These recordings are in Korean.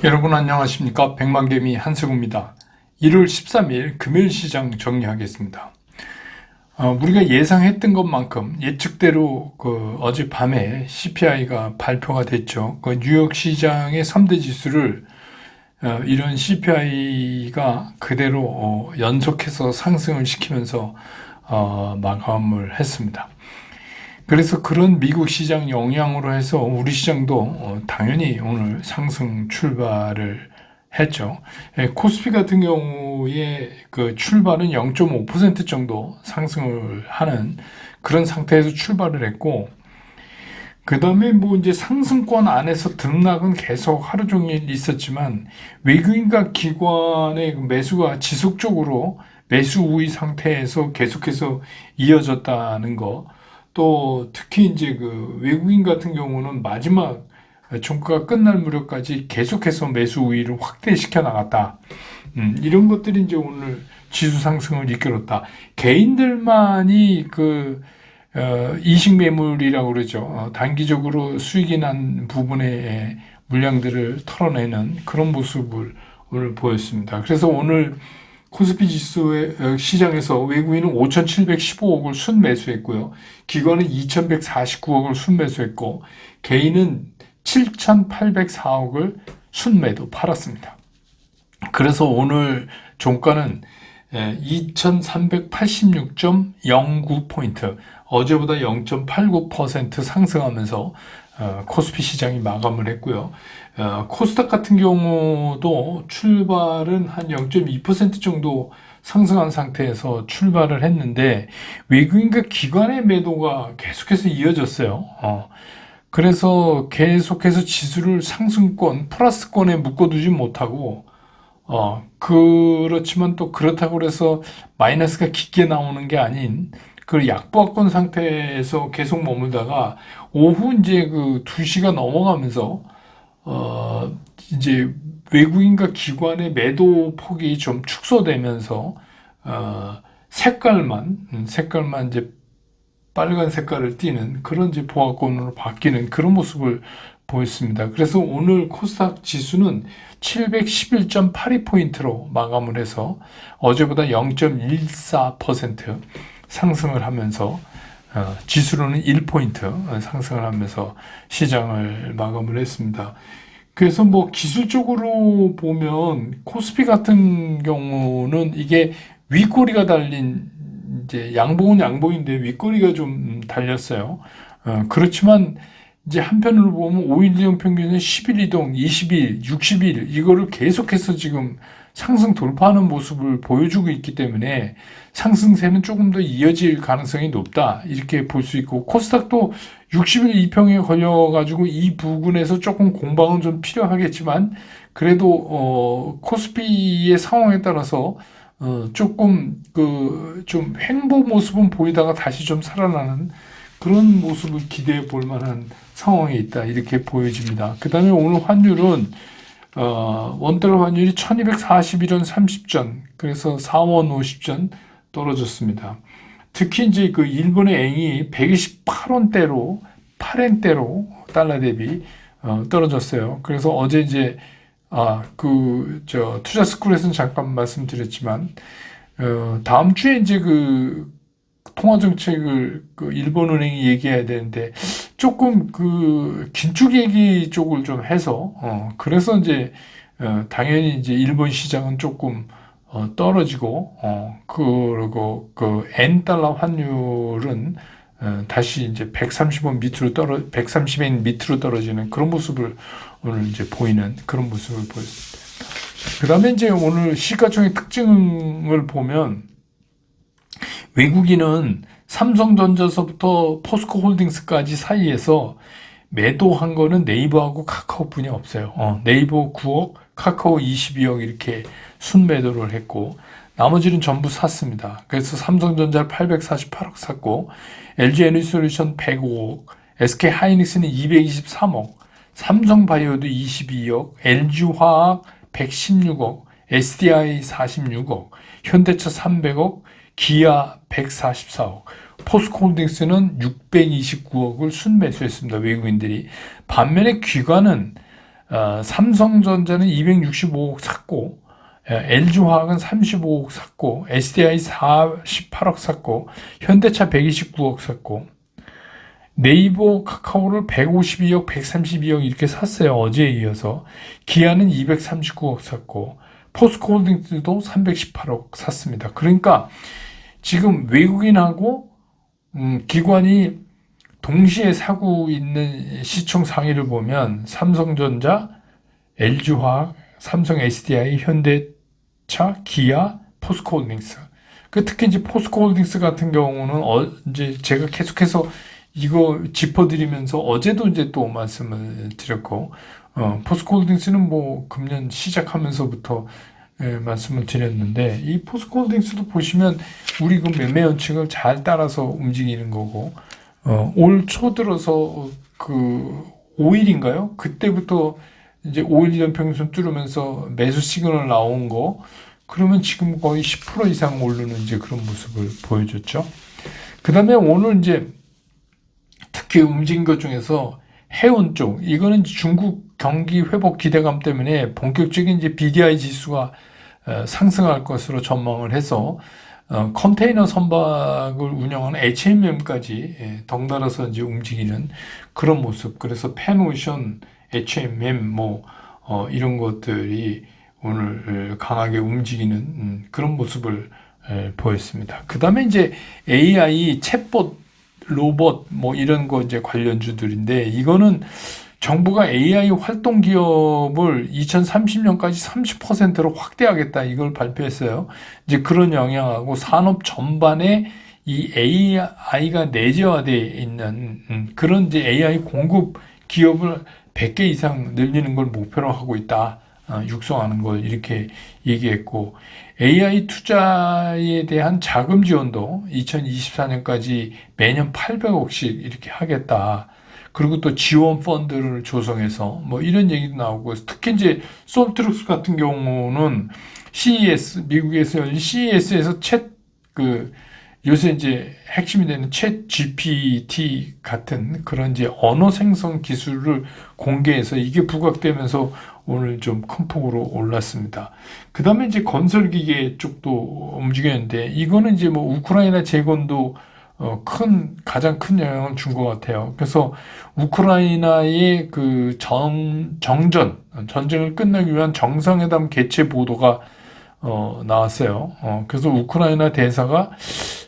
여러분 안녕하십니까? 백만개미 한승우입니다. 1월 13일 금요일 시장 정리하겠습니다. 우리가 예상했던 것만큼 예측대로 어젯밤에 CPI가 발표가 됐죠. 뉴욕 시장의 3대 지수를 이런 CPI가 그대로 연속해서 상승을 시키면서 마감을 했습니다. 그래서 그런 미국 시장 영향으로 해서 우리 시장도 당연히 오늘 상승 출발을 했죠. 코스피 같은 경우에 그 출발은 0.5% 정도 상승을 하는 그런 상태에서 출발을 했고, 그 다음에 뭐 이제 상승권 안에서 등락은 계속 하루 종일 있었지만 외국인과 기관의 매수가 지속적으로 매수 우위 상태에서 계속해서 이어졌다는 거, 또 특히 이제 그 외국인 같은 경우는 마지막 종가가 끝날 무렵까지 계속해서 매수 우위를 확대시켜 나갔다. 이런 것들이 이제 오늘 지수 상승을 이끌었다. 개인들만이 이식 매물이라고 그러죠. 단기적으로 수익이 난 부분의 물량들을 털어내는 그런 모습을 오늘 보였습니다. 그래서 오늘 코스피 지수의 시장에서 외국인은 5,715억을 순매수했고요. 기관은 2,149억을 순매수했고 개인은 7,804억을 순매도 팔았습니다. 그래서 오늘 종가는 2,386.09포인트, 어제보다 0.89% 상승하면서 코스피 시장이 마감을 했고요. 코스닥 같은 경우도 출발은 한 0.2% 정도 상승한 상태에서 출발을 했는데 외국인과 기관의 매도가 계속해서 이어졌어요. 그래서 계속해서 지수를 상승권, 플러스권에 묶어두지 못하고 그렇지만 또 그렇다고 해서 마이너스가 깊게 나오는 게 아닌 그 약보합권 상태에서 계속 머물다가 오후 이제 2시가 넘어가면서 이제 외국인과 기관의 매도 폭이 좀 축소되면서 색깔만 이제 빨간 색깔을 띠는 그런 이제 보합권으로 바뀌는 그런 모습을 보였습니다. 그래서 오늘 코스닥 지수는 711.82포인트로 마감을 해서 어제보다 0.14% 상승을 하면서 지수로는 1포인트 상승을 하면서 시장을 마감을 했습니다. 그래서 뭐 기술적으로 보면 코스피 같은 경우는 이게 윗꼬리가 달린 이제 양봉은 양봉인데 윗꼬리가 좀 달렸어요. 그렇지만 이제 한편으로 보면 5일 이동 평균은 10일 이동, 20일, 60일 이거를 계속해서 지금 상승 돌파하는 모습을 보여주고 있기 때문에 상승세는 조금 더 이어질 가능성이 높다 이렇게 볼 수 있고, 코스닥도 60일 이평에 걸려가지고 이 부분에서 조금 공방은 좀 필요하겠지만 그래도 코스피의 상황에 따라서 조금 좀 횡보 모습은 보이다가 다시 좀 살아나는 그런 모습을 기대해 볼 만한 상황에 있다 이렇게 보여집니다. 그 다음에 오늘 환율은 원달러 환율이 1241원 30전, 그래서 4원 50전 떨어졌습니다. 특히 이제 일본의 엔이 128원대로 8엔대로 달러 대비 떨어졌어요. 그래서 어제 이제 투자 스쿨에서는 잠깐 말씀드렸지만 다음 주에 이제 통화 정책을 일본은행이 얘기해야 되는데 조금 긴축 얘기 쪽을 좀 해서 그래서 이제 당연히 이제 일본 시장은 조금 떨어지고 그리고 엔 달러 환율은 다시 이제 130엔 밑으로 떨어지는 그런 모습을 오늘 이제 보이는 그런 모습을 보였습니다. 그 다음에 이제 오늘 시가총액 특징을 보면 외국인은 삼성전자서부터 포스코홀딩스까지 사이에서 매도한 거는 네이버하고 카카오뿐이 없어요. 네이버 9억, 카카오 22억 이렇게 순매도를 했고 나머지는 전부 샀습니다. 그래서 삼성전자를 848억 샀고 LG에너지솔루션 105억, SK하이닉스는 223억, 삼성바이오도 22억, LG화학 116억, SDI 46억, 현대차 300억, 기아 144억, 포스코홀딩스는 629억을 순매수했습니다. 외국인들이. 반면에 기관은 삼성전자는 265억 샀고, LG화학은 35억 샀고, SDI 48억 샀고, 현대차 129억 샀고, 네이버 카카오를 152억, 132억 이렇게 샀어요. 어제에 이어서. 기아는 239억 샀고, 포스코홀딩스도 318억 샀습니다. 그러니까 지금 외국인하고 기관이 동시에 사고 있는 시총 상위를 보면 삼성전자, LG화학, 삼성 SDI, 현대차, 기아, 포스코홀딩스. 특히 이제 포스코홀딩스 같은 경우는 이제 제가 계속해서 이거 짚어드리면서 어제도 이제 또 말씀을 드렸고, 포스코홀딩스는 뭐 금년 시작하면서부터 말씀을 드렸는데, 이 포스코홀딩스도 보시면 우리 그 매매 원칙을 잘 따라서 움직이는 거고, 올 초 들어서 그 5일인가요? 그때부터 이제 5일 연평균선 뚫으면서 매수 시그널 나온 거, 그러면 지금 거의 10% 이상 오르는 이제 그런 모습을 보여줬죠. 그 다음에 오늘 이제 특히 움직인 것 중에서 해운 쪽, 이거는 중국 경기 회복 기대감 때문에 본격적인 이제 BDI 지수가 상승할 것으로 전망을 해서 컨테이너 선박을 운영하는 H&M까지 덩달아서 이제 움직이는 그런 모습. 그래서 펜오션, H&M 이런 것들이 오늘 강하게 움직이는 그런 모습을 보였습니다. 그 다음에 이제 AI, 챗봇, 로봇 이런 거 이제 관련주들인데, 이거는 정부가 AI 활동 기업을 2030년까지 30%로 확대하겠다, 이걸 발표했어요. 이제 그런 영향하고 산업 전반에 이 AI가 내재화되어 있는 그런 이제 AI 공급 기업을 100개 이상 늘리는 걸 목표로 하고 있다. 육성하는 걸 이렇게 얘기했고, AI 투자에 대한 자금 지원도 2024년까지 매년 800억씩 이렇게 하겠다. 그리고 또 지원 펀드를 조성해서 이런 얘기도 나오고, 특히 이제 솔트룩스 같은 경우는 CES, 미국에서 열린 CES에서 요새 이제 핵심이 되는 챗 GPT 같은 그런 이제 언어 생성 기술을 공개해서 이게 부각되면서 오늘 좀 큰 폭으로 올랐습니다. 그 다음에 이제 건설기계 쪽도 움직였는데, 이거는 이제 우크라이나 재건도 가장 큰 영향을 준 것 같아요. 그래서 우크라이나의 그 전쟁을 끝내기 위한 정상회담 개최 보도가 나왔어요. 그래서 우크라이나 대사가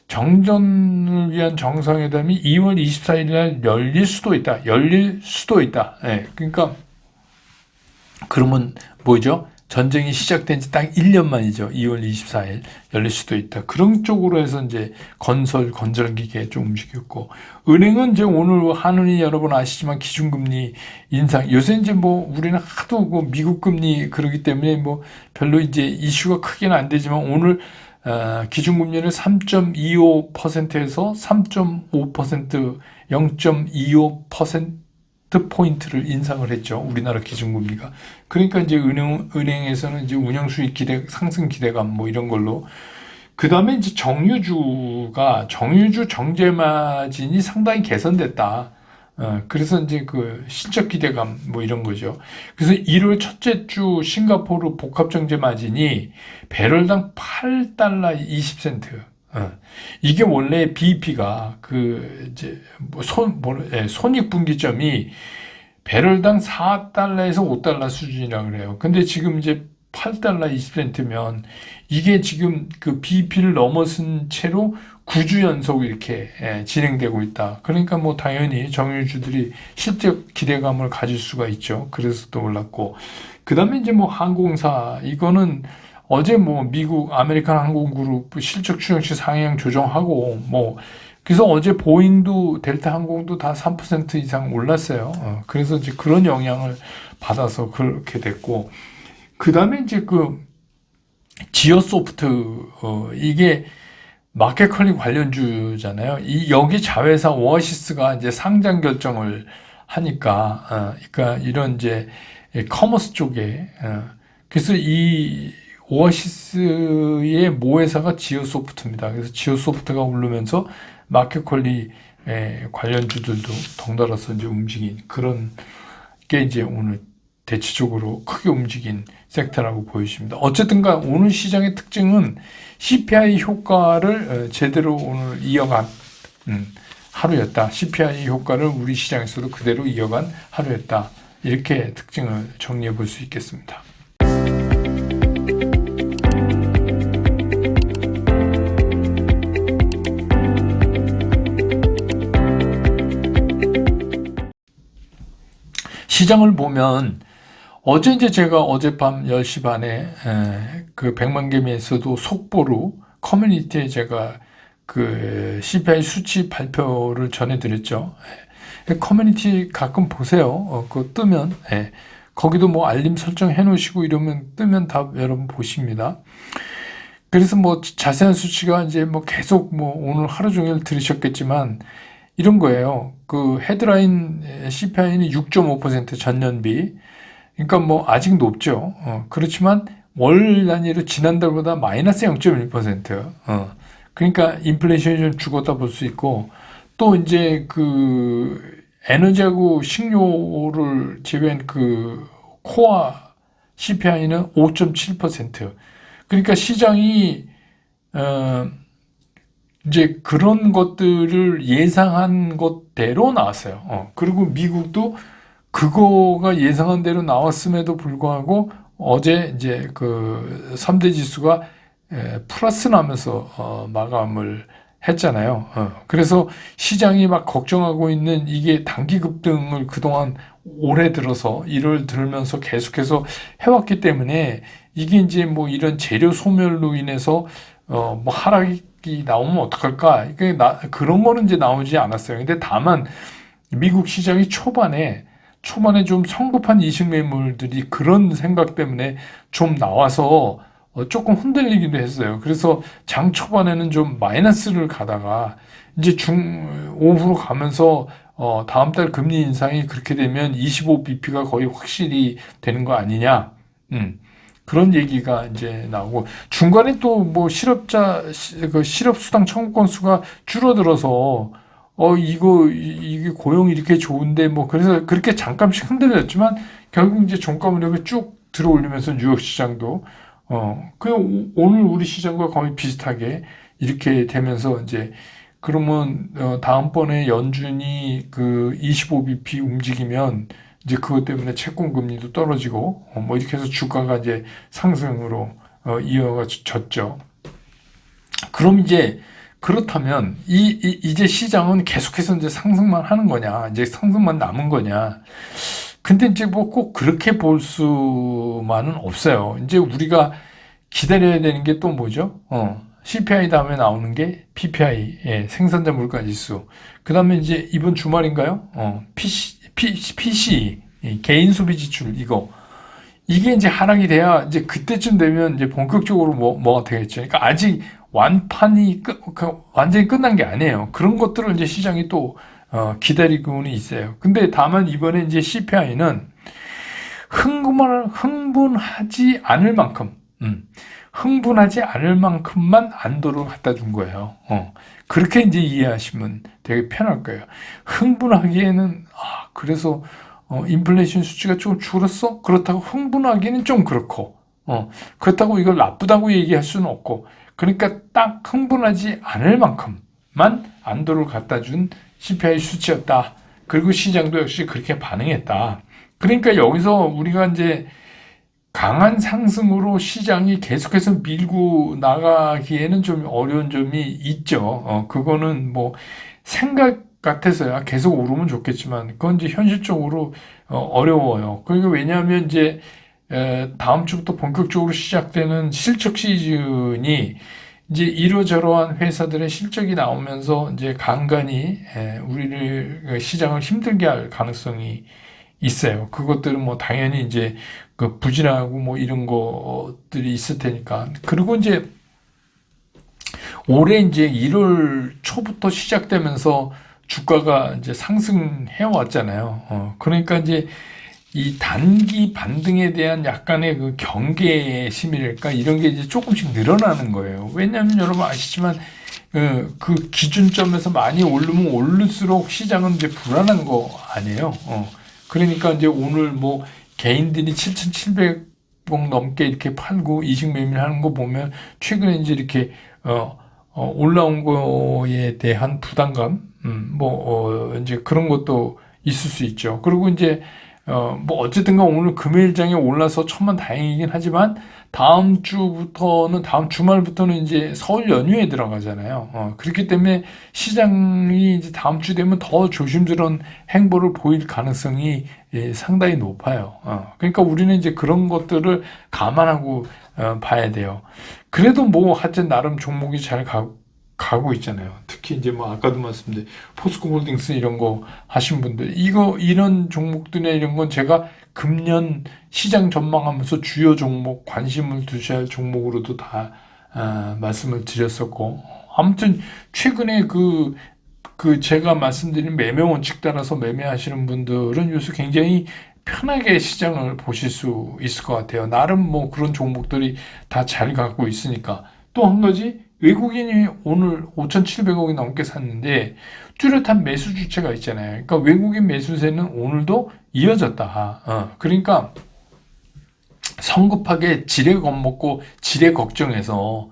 정전을 위한 정상회담이 2월 24일 날 열릴 수도 있다. 예, 그러니까 그러면 뭐죠? 전쟁이 시작된 지 딱 1년 만이죠. 2월 24일 열릴 수도 있다. 그런 쪽으로 해서 이제 건설기계 좀 움직였고, 은행은 이제 오늘 한은이 여러분 아시지만 기준금리 인상, 요새 이제 우리는 하도 미국 금리 그러기 때문에 별로 이제 이슈가 크게는 안 되지만, 오늘 기준금리를 3.25%에서 3.5%, 0.25% 포인트를 인상을 했죠. 우리나라 기준금리가. 그러니까 이제 은행에서는 이제 운영 수익 상승 기대감 이런 걸로. 그 다음에 이제 정유주 정제 마진이 상당히 개선됐다. 그래서 이제 그 실적 기대감 이런 거죠. 그래서 1월 첫째 주 싱가포르 복합 정제 마진이 배럴당 8달러 20센트. 이게 원래 BEP가 손익분기점이 배럴당 4달러에서 5달러 수준이라고 그래요. 근데 지금 이제 8달러 20센트면 이게 지금 그 BEP를 넘어선 채로 9주 연속 이렇게 진행되고 있다. 그러니까 당연히 정유주들이 실적 기대감을 가질 수가 있죠. 그래서 또 올랐고, 그 다음에 이제 항공사, 이거는 어제 미국 아메리칸 항공그룹 실적 추정치 상향 조정하고 그래서 어제 보잉도 델타 항공도 다 3% 이상 올랐어요. 그래서 이제 그런 영향을 받아서 그렇게 됐고, 그 다음에 이제 지어소프트, 이게 마켓컬리 관련주잖아요. 여기 자회사 오아시스가 이제 상장 결정을 하니까, 그러니까 이런 이제 커머스 쪽에, 그래서 이 오아시스의 모회사가 지오소프트입니다. 그래서 지오소프트가 오르면서 마켓컬리 관련주들도 덩달아서 이제 움직인 그런 게 이제 오늘 대체적으로 크게 움직인 섹터라고 보여집니다. 어쨌든간 오늘 시장의 특징은 CPI 효과를 제대로 오늘 이어간 하루였다. CPI 효과를 우리 시장에서도 그대로 이어간 하루였다. 이렇게 특징을 정리해 볼 수 있겠습니다. 시장을 보면 어제 이제 제가 어젯밤 10시 반에 그 백만개미에서도 속보로 커뮤니티에 제가 그 CPI 수치 발표를 전해드렸죠. 커뮤니티 가끔 보세요. 그거 뜨면 거기도 뭐 알림 설정해 놓으시고 이러면 뜨면 다 여러분 보십니다. 그래서 뭐 자세한 수치가 이제 뭐 계속 뭐 오늘 하루 종일 들으셨겠지만 이런 거예요. 그 헤드라인 CPI는 6.5% 전년비. 그러니까 뭐 아직 높죠. 그렇지만 월 단위로 지난달보다 마이너스 0.1%. 그러니까 인플레이션이 좀 죽었다 볼 수 있고 또 이제 그 에너지하고 식료를 제외한 그 코어 CPI는 5.7%. 그러니까 시장이 이제 그런 것들을 예상한 것대로 나왔어요. 그리고 미국도 그거가 예상한 대로 나왔음에도 불구하고 어제 이제 그 3대 지수가 플러스 나면서 마감을 했잖아요. 그래서 시장이 막 걱정하고 있는 이게 단기 급등을 그동안 올해 들어서 1월 들면서 계속해서 해왔기 때문에 이게 이제 뭐 이런 재료 소멸로 인해서 뭐 하락이 나오면 어떡할까? 그런 거는 이제 나오지 않았어요. 근데 다만 미국 시장이 초반에 좀 성급한 이식 매물들이 그런 생각 때문에 좀 나와서 조금 흔들리기도 했어요. 그래서 장 초반에는 좀 마이너스를 가다가 이제 오후로 가면서 다음 달 금리 인상이 그렇게 되면 25bp가 거의 확실히 되는 거 아니냐. 그런 얘기가 이제 나오고 중간에 또 뭐 실업 수당 청구 건수가 줄어들어서 이게 고용이 이렇게 좋은데 뭐 그래서 그렇게 잠깐씩 흔들렸지만 결국 이제 종가 무역이 쭉 들어올리면서 뉴욕 시장도 그 오늘 우리 시장과 거의 비슷하게 이렇게 되면서 이제 그러면 다음번에 연준이 그 25bp 움직이면 이제 그것 때문에 채권 금리도 떨어지고 뭐 이렇게 해서 주가가 이제 상승으로 이어졌죠. 그럼 이제 그렇다면 이제 시장은 계속해서 이제 상승만 하는 거냐, 이제 상승만 남은 거냐. 근데 이제 뭐 꼭 그렇게 볼 수만은 없어요. 이제 우리가 기다려야 되는 게 또 뭐죠? CPI 다음에 나오는 게 PPI, 생산자 물가 지수. 그 다음에 이제 이번 주말인가요? PC, 개인 소비 지출, 이게 이제 하락이 돼야 이제 그때쯤 되면 이제 본격적으로 뭐가 되겠죠. 그러니까 아직 완판이 완전히 끝난 게 아니에요. 그런 것들을 이제 시장이 또 기다리고는 있어요. 근데 다만 이번에 이제 CPI는 흥분하지 않을 만큼만 안도를 갖다 준 거예요. 그렇게 이제 이해하시면 되게 편할 거예요. 흥분하기에는 그래서 인플레이션 수치가 조금 줄었어? 그렇다고 흥분하기는 좀 그렇고 그렇다고 이걸 나쁘다고 얘기할 수는 없고 그러니까 딱 흥분하지 않을 만큼만 안도를 갖다 준 CPI 수치였다. 그리고 시장도 역시 그렇게 반응했다. 그러니까 여기서 우리가 이제 강한 상승으로 시장이 계속해서 밀고 나가기에는 좀 어려운 점이 있죠. 그거는 뭐 생각 같아서야 계속 오르면 좋겠지만 그건 이제 현실적으로 어려워요. 그러니까 왜냐하면 이제 다음 주부터 본격적으로 시작되는 실적 시즌이 이제 이러저러한 회사들의 실적이 나오면서 이제 간간히 우리를 시장을 힘들게 할 가능성이 있어요. 그것들은 뭐 당연히 이제 그 부진하고 뭐 이런 것들이 있을 테니까. 그리고 이제 올해 이제 1월 초부터 시작되면서 주가가 이제 상승해 왔잖아요. 그러니까 이제 이 단기 반등에 대한 약간의 그 경계심이랄까 이런 게 이제 조금씩 늘어나는 거예요. 왜냐하면 여러분 아시지만 그 기준점에서 많이 오르면 오를수록 시장은 이제 불안한 거 아니에요. 그러니까 이제 오늘 뭐 개인들이 7,700억 넘게 이렇게 팔고 이직 매매하는 거 보면 최근에 이제 이렇게 올라온 거에 대한 부담감, 이제 그런 것도 있을 수 있죠. 그리고 이제 뭐 어쨌든가 오늘 금요일장에 올라서 천만 다행이긴 하지만 다음 주말부터는 이제 설 연휴에 들어가잖아요. 그렇기 때문에 시장이 이제 다음 주 되면 더 조심스러운 행보를 보일 가능성이 상당히 높아요. 그러니까 우리는 이제 그런 것들을 감안하고 봐야 돼요. 그래도 뭐 하여튼 나름 종목이 잘 가고 있잖아요. 특히 이제 뭐 아까도 말씀드린 포스코홀딩스 이런 거 하신 분들 이런 종목들이나 이런 건 제가 금년 시장 전망하면서 주요 종목 관심을 두셔야 할 종목으로도 다 말씀을 드렸었고 아무튼 최근에 그 제가 말씀드린 매매 원칙 따라서 매매하시는 분들은 요새 굉장히 편하게 시장을 보실 수 있을 것 같아요. 나름 뭐 그런 종목들이 다 잘 가고 있으니까. 또 한 가지 외국인이 오늘 5,700억이 넘게 샀는데 뚜렷한 매수 주체가 있잖아요. 그러니까 외국인 매수세는 오늘도 이어졌다. 그러니까 성급하게 지레 겁먹고 지레 걱정해서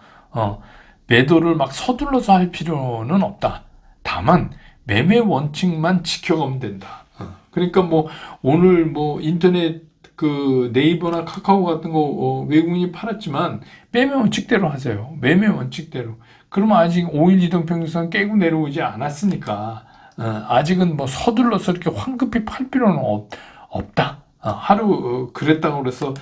매도를 막 서둘러서 할 필요는 없다. 다만 매매 원칙만 지켜가면 된다. 그러니까 뭐 오늘 뭐 인터넷 그 네이버나 카카오 같은 거 외국인이 팔았지만 매매 원칙대로 하세요. 매매 원칙대로. 그러면 아직 5일 이동평균선 깨고 내려오지 않았으니까 아직은 뭐 서둘러서 이렇게 황급히 팔 필요는 없다. 하루 그랬다고 그래서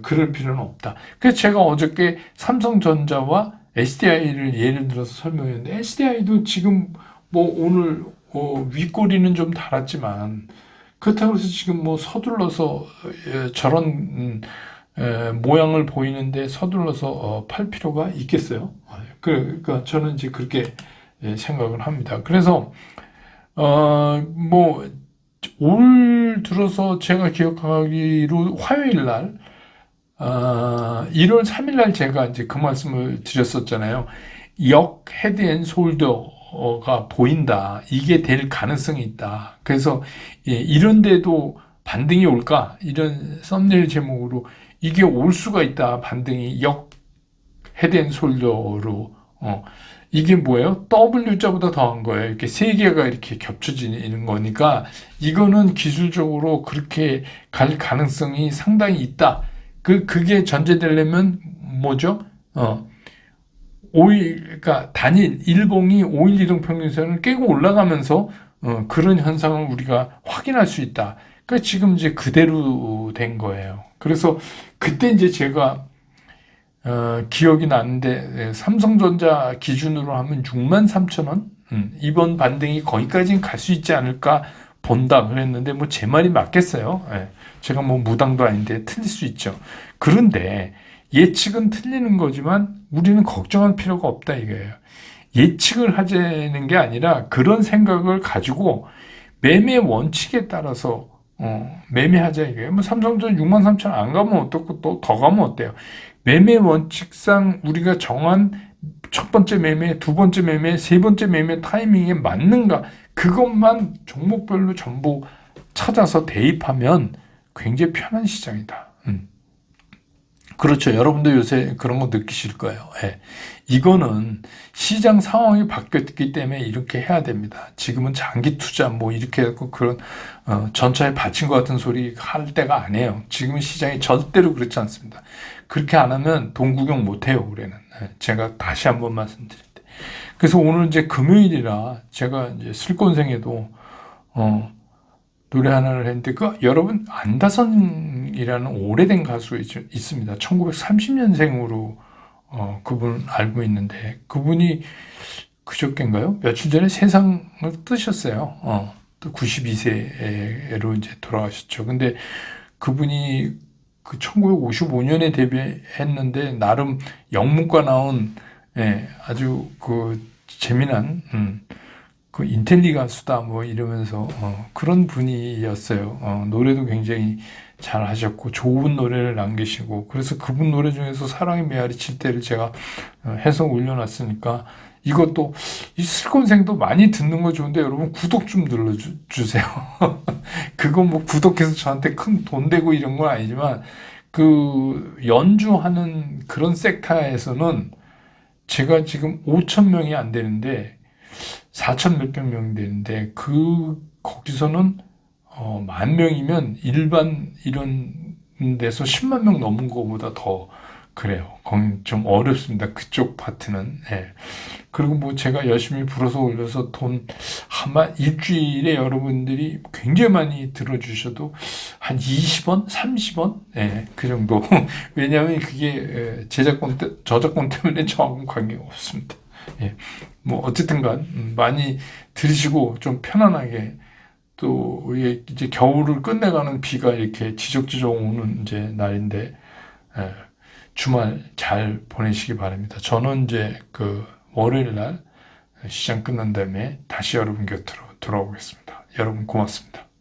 그럴 필요는 없다. 그래서 제가 어저께 삼성전자와 SDI를 예를 들어서 설명했는데 SDI도 지금 뭐 오늘 윗꼬리는 좀 달았지만 그렇다고 해서 지금 뭐 서둘러서 저런 모양을 보이는데 서둘러서 팔 필요가 있겠어요? 그러니까 저는 이제 그렇게 생각을 합니다. 그래서 뭐 올 들어서 제가 기억하기로 화요일 날 1월 3일 날 제가 이제 그 말씀을 드렸었잖아요. 역 헤드 앤 숄더가 보인다. 이게 될 가능성이 있다. 그래서 이런데도 반등이 올까? 이런 썸네일 제목으로 이게 올 수가 있다. 반등이 역 헤드 앤 숄더로 이게 뭐예요? W자보다 더한 거예요. 이렇게 세 개가 이렇게 겹쳐지는 거니까 이거는 기술적으로 그렇게 갈 가능성이 상당히 있다. 그게 전제되려면 뭐죠? 5일, 그러니까 단일, 일봉이 5일 이동평균선을 깨고 올라가면서 그런 현상을 우리가 확인할 수 있다. 그러니까 지금 이제 그대로 된 거예요. 그래서 그때 이제 제가 기억이 나는데 삼성전자 기준으로 하면 63,000원 이번 반등이 거기까지는 갈 수 있지 않을까 본다 그랬는데 뭐 제 말이 맞겠어요. 제가 뭐 무당도 아닌데 틀릴 수 있죠. 그런데 예측은 틀리는 거지만 우리는 걱정할 필요가 없다 이거예요. 예측을 하자는 게 아니라 그런 생각을 가지고 매매 원칙에 따라서 매매하자 이거예요. 뭐 삼성전 63,000원 안 가면 어떻고 또 더 가면 어때요? 매매 원칙상 우리가 정한 첫 번째 매매, 두 번째 매매, 세 번째 매매 타이밍에 맞는가 그것만 종목별로 전부 찾아서 대입하면 굉장히 편한 시장이다. 그렇죠. 여러분도 요새 그런 거 느끼실 거예요. 이거는 시장 상황이 바뀌었기 때문에 이렇게 해야 됩니다. 지금은 장기 투자 뭐 이렇게 하고 그런 전차에 받친 것 같은 소리 할 때가 아니에요. 지금은 시장이 절대로 그렇지 않습니다. 그렇게 안 하면 돈 구경 못 해요, 올해는. 제가 다시 한번 말씀드릴 때. 그래서 오늘 이제 금요일이라 제가 이제 슬곤생에도 노래 하나를 했는데 여러분 안다선이라는 오래된 가수 있습니다. 1930년생으로 그분 알고 있는데 그분이 그저께인가요? 며칠 전에 세상을 뜨셨어요. 또 92세로 이제 돌아가셨죠. 근데 그분이 그 1955년에 데뷔했는데 나름 영문과 나온 아주 그 재미난 그 인텔리 가수다 뭐 이러면서 그런 분이었어요. 노래도 굉장히 잘 하셨고 좋은 노래를 남기시고, 그래서 그분 노래 중에서 사랑의 메아리 칠 때를 제가 해석 올려놨으니까, 이것도 이 슬콘생도 많이 듣는 거 좋은데 여러분 구독 좀 눌러주세요. 그거 뭐 구독해서 저한테 큰 돈 되고 이런 건 아니지만, 그 연주하는 그런 섹터에서는 제가 지금 5천 명이 안 되는데 4천 몇백 명이 되는데, 거기서는 10,000명이면 일반 이런 데서 10만 명 넘은 거보다 더 그래요. 거긴 좀 어렵습니다. 그쪽 파트는. 예. 그리고 뭐 제가 열심히 불어서 올려서 돈 아마 일주일에 여러분들이 굉장히 많이 들어주셔도 한 20원, 30원, 예, 그 정도. 왜냐하면 그게 저작권 때문에 저하고는 관계가 없습니다. 예. 뭐 어쨌든간 많이 들으시고 좀 편안하게, 또 이제 겨울을 끝내가는 비가 이렇게 지적지적 오는 이제 날인데, 예, 주말 잘 보내시기 바랍니다. 저는 이제 그 월요일 날 시장 끝난 다음에 다시 여러분 곁으로 돌아오겠습니다. 여러분 고맙습니다.